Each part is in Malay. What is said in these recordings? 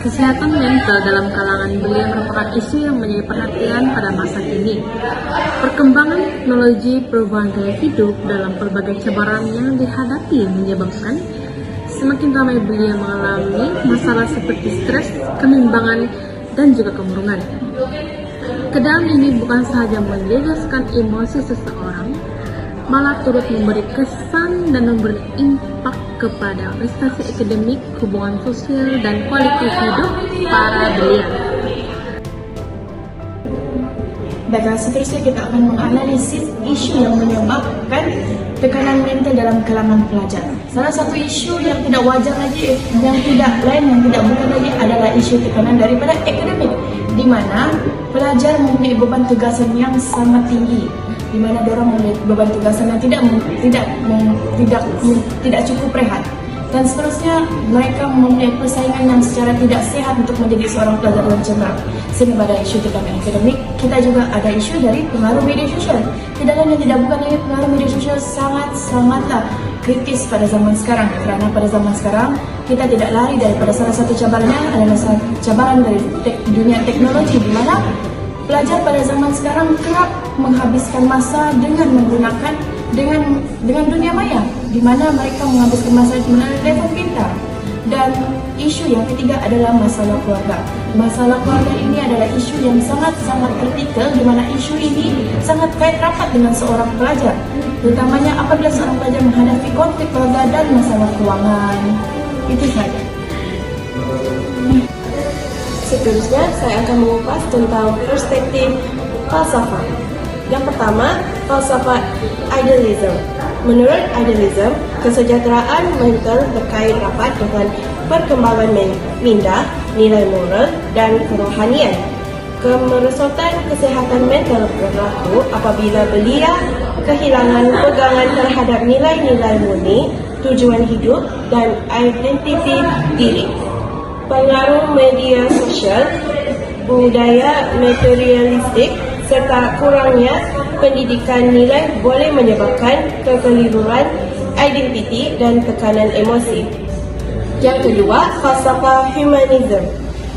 Kesehatan mental dalam kalangan belia merupakan isu yang menjadi perhatian pada masa kini. Perkembangan teknologi, perubahan gaya hidup dalam berbagai cabaran yang dihadapi menyebabkan semakin ramai belia mengalami masalah seperti stres, kebimbangan, dan juga kemurungan. Keadaan ini bukan sahaja menjejaskan emosi seseorang, malah turut memberi kesan dan memberi impak kepada prestasi akademik, hubungan sosial, dan kualitas hidup para belia. Baiklah, seterusnya kita akan menganalisis isu yang menyebabkan tekanan mental dalam kalangan pelajar. Salah satu isu yang tidak wajar lagi, yang tidak lain, yang tidak bukan lagi adalah isu tekanan daripada akademik, di mana pelajar mempunyai beban tugasan yang sangat tinggi, di mana mereka mempunyai beban tugasan yang tidak cukup rehat, dan seterusnya mereka mempunyai persaingan yang secara tidak sehat untuk menjadi seorang pelajar yang cermat. Sehingga pada isu tekanan akademik, kita juga ada isu dari pengaruh media sosial. Tidak lain dan tidak bukan lagi, pengaruh media sosial sangatlah kritis pada zaman sekarang, kerana pada zaman sekarang kita tidak lari daripada salah satu cabarannya adalah cabaran dari dunia teknologi, di mana pelajar pada zaman sekarang kerap menghabiskan masa dengan menggunakan dengan dunia maya, di mana mereka menghabiskan masa melalui telefon pintar. Dan isu yang ketiga adalah masalah keluarga. Masalah keluarga ini adalah isu yang sangat-sangat kritikal, di mana isu ini sangat kait rapat dengan seorang pelajar, terutamanya apabila seorang pelajar menghadapi konflik keluarga dan masalah keuangan. Itu saja. Seterusnya, saya akan mengupas tentang perspektif falsafah. Yang pertama, falsafah idealism. Menurut idealism, kesejahteraan mental berkait rapat dengan perkembangan minda, nilai moral, dan kerohanian. Kemerosotan kesehatan mental berlaku apabila belia kehilangan pegangan terhadap nilai-nilai murni, tujuan hidup, dan identiti diri. Pengaruh media sosial, budaya materialistik, serta kurangnya pendidikan nilai boleh menyebabkan kekeliruan identiti dan tekanan emosi. Yang kedua, falsafah humanism.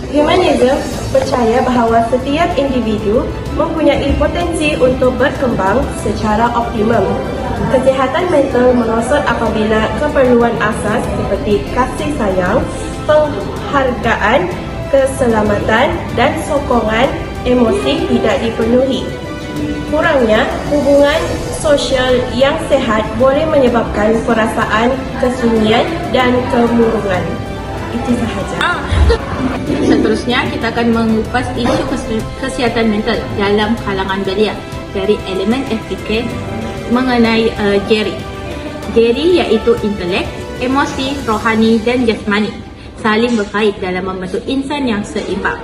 Humanism percaya bahawa setiap individu mempunyai potensi untuk berkembang secara optimum. Kesihatan mental merosot apabila keperluan asas seperti kasih sayang, penghargaan, keselamatan, dan sokongan emosi tidak dipenuhi. Kurangnya hubungan sosial yang sehat boleh menyebabkan perasaan kesunyian dan kemurungan. Itu sahaja. Seterusnya, kita akan mengupas isu kesihatan mental dalam kalangan belia dari elemen FPK mengenai Jerry. Jerry iaitu intelek, emosi, rohani, dan jasmani saling berkait dalam membentuk insan yang seimbang.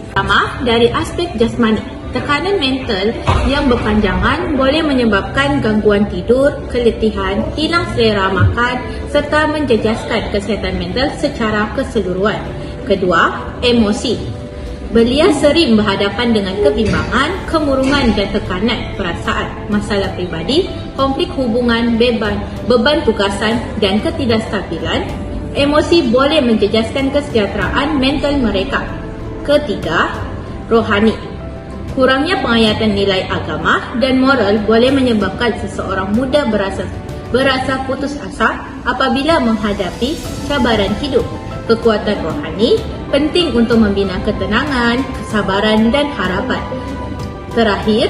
Pertama, dari aspek jasmani, tekanan mental yang berpanjangan boleh menyebabkan gangguan tidur, keletihan, hilang selera makan, serta menjejaskan kesihatan mental secara keseluruhan. Kedua, emosi. Belia sering berhadapan dengan kebimbangan, kemurungan dan tekanan perasaan, masalah pribadi, konflik hubungan, beban tugasan dan ketidakstabilan. Emosi boleh menjejaskan kesejahteraan mental mereka. Ketiga, rohani. Kurangnya penghayatan nilai agama dan moral boleh menyebabkan seseorang mudah berasa putus asa apabila menghadapi cabaran hidup. Kekuatan rohani penting untuk membina ketenangan, kesabaran dan harapan. Terakhir,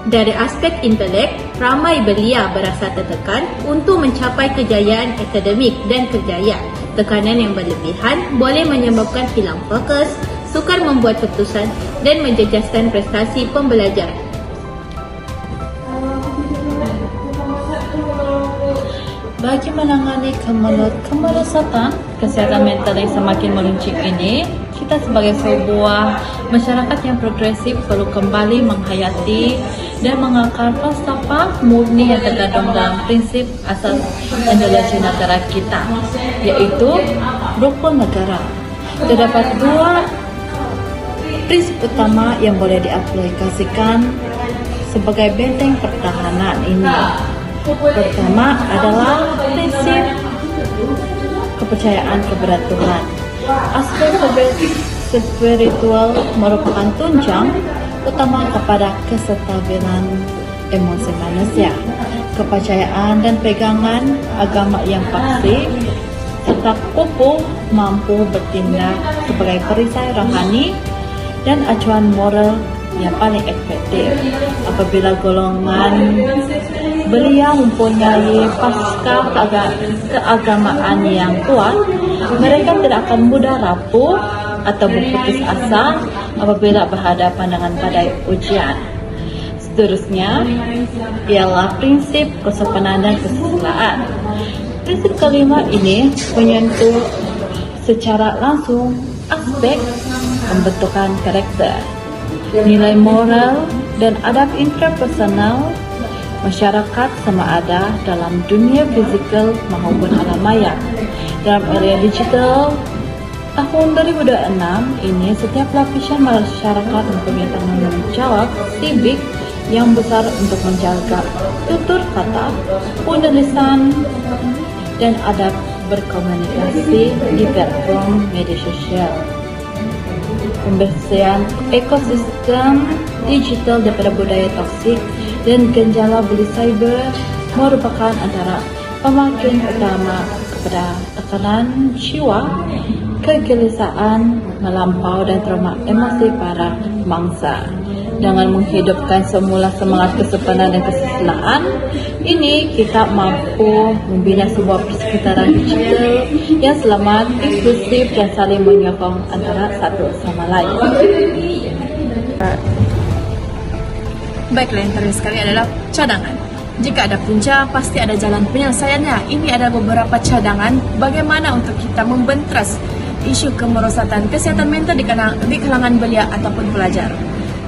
dari aspek intelek, ramai belia berasa tertekan untuk mencapai kejayaan akademik dan kerjaya. Tekanan yang berlebihan boleh menyebabkan hilang fokus, sukar membuat keputusan dan menjejaskan prestasi pembelajaran. Bagi menangani kemerosotan kesihatan mental yang semakin meruncing ini, kita sebagai sebuah masyarakat yang progresif perlu kembali menghayati dan mengakar falsafah murni yang terkandung dalam prinsip asas ideologi negara kita, yaitu rukun negara. Terdapat dua prinsip utama yang boleh diaplikasikan sebagai benteng pertahanan ini. Pertama adalah prinsip kepercayaan kepada Tuhan. Aspek spiritual merupakan tunjang utama kepada kestabilan emosi manusia, kepercayaan dan pegangan agama yang pasti, serta kukuh mampu bertindak sebagai perisai rohani dan acuan moral yang paling efektif. Apabila golongan belia mempunyai pasca keagamaan yang kuat, mereka tidak akan mudah rapuh atau berputus asa apabila berhadapan dengan badai ujian. Seterusnya ialah prinsip kesopanan dan kesusilaan. Prinsip kelima ini menyentuh secara langsung aspek pembentukan karakter, nilai moral dan adab interpersonal masyarakat sama ada dalam dunia fizikal maupun alam maya. Dalam area digital tahun 2026 ini, setiap lapisan masyarakat mempunyai tanggung jawab sibik yang besar untuk menjaga tutur kata, penulisan, dan adab berkomunikasi di platform media sosial. Pembersihan ekosistem digital daripada budaya toksik dan gejala bully cyber merupakan antara pemakin utama kepada tekanan jiwa, kegelisahan melampau dan trauma emosi para mangsa. Dengan menghidupkan semula semangat kesopanan dan kesusilaan ini, kita mampu membina sebuah persekitaran digital yang selamat, inklusif dan saling menyokong antara satu sama lain. Baiklah, yang terakhir sekali adalah cadangan. Jika ada punca, pasti ada jalan penyelesaiannya. Ini ada beberapa cadangan bagaimana untuk kita membentras isu kemerosatan kesihatan mental di kalangan belia ataupun pelajar.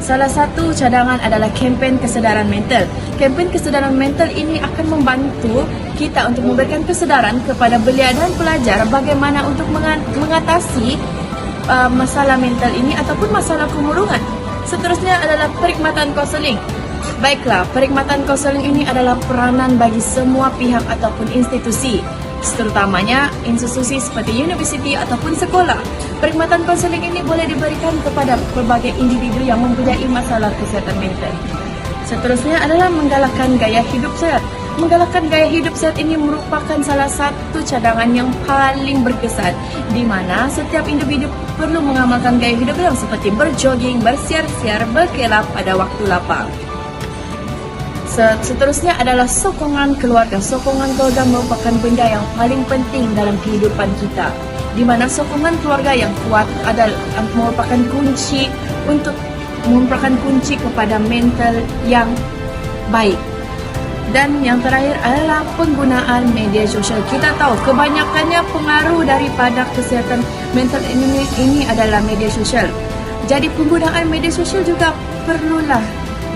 Salah satu cadangan adalah kempen kesedaran mental. Kempen kesedaran mental ini akan membantu kita untuk memberikan kesedaran kepada belia dan pelajar bagaimana untuk mengatasi masalah mental ini ataupun masalah kemurungan. Seterusnya adalah perkhidmatan konseling. Baiklah, perkhidmatan konseling ini adalah peranan bagi semua pihak ataupun institusi, terutamanya institusi seperti universiti ataupun sekolah. Perkhidmatan konseling ini boleh diberikan kepada pelbagai individu yang mempunyai masalah kesihatan mental. Seterusnya adalah menggalakkan gaya hidup sehat. Menggalakkan gaya hidup sehat ini merupakan salah satu cadangan yang paling berkesan, di mana setiap individu perlu mengamalkan gaya hidup yang seperti berjogging, bersiar-siar, berkelap pada waktu lapang. Seterusnya adalah sokongan keluarga. Sokongan keluarga merupakan benda yang paling penting dalam kehidupan kita, di mana sokongan keluarga yang kuat adalah merupakan kunci kepada mental yang baik. Dan yang terakhir adalah penggunaan media sosial. Kita tahu kebanyakannya pengaruh daripada kesihatan mental ini adalah media sosial. Jadi penggunaan media sosial juga perlulah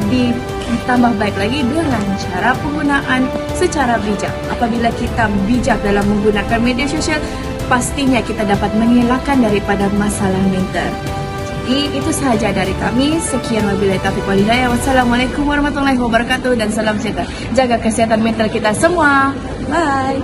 ditambah baik lagi dengan cara penggunaan secara bijak. Apabila kita bijak dalam menggunakan media sosial, pastinya kita dapat mengelakkan daripada masalah mental. Jadi itu sahaja dari kami. Sekian wabillahi taufiq wal hidayah. Wassalamualaikum warahmatullahi wabarakatuh dan salam sejahtera. Jaga kesehatan mental kita semua. Bye.